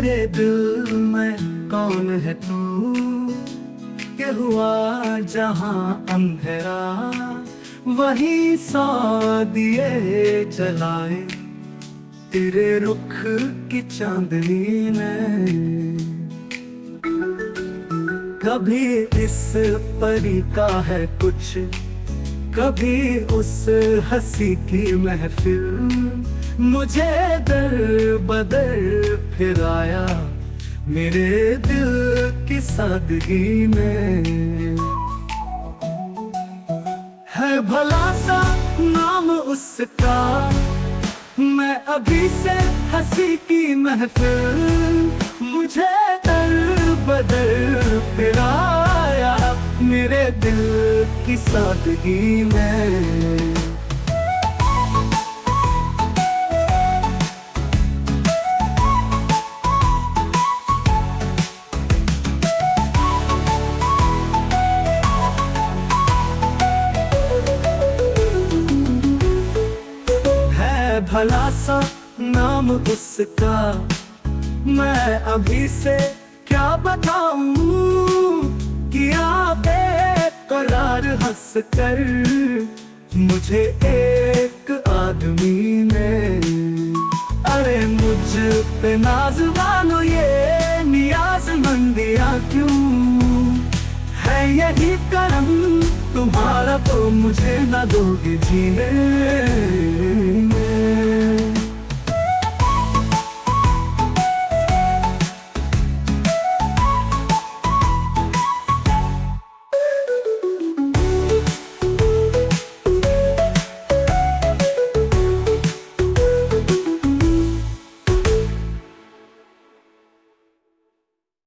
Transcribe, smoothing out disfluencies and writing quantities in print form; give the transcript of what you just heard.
मेरे दिल में कौन है तू, कि हुआ जहां अंधेरा वही 100 दिए जलाए तेरे रुख की चांदनी में। कभी इस परी का है कुछ, कभी उस हंसी की महफिल, मुझे दर बदर फिराया मेरे दिल की सादगी में। है भला सा नाम उसका, मैं अभी से हंसी की महफिल, मुझे दर बदर फिराया मेरे दिल की सादगी में। भला सा नाम उसका, मैं अभी से क्या बताऊं, किया बेकरार हंस कर मुझे एक आदमी ने। अरे मुझ पे नाज़वानो ये नियाज़मंदियाँ क्यों, है यही करम तुम्हारा तो मुझे न दोगे जीने।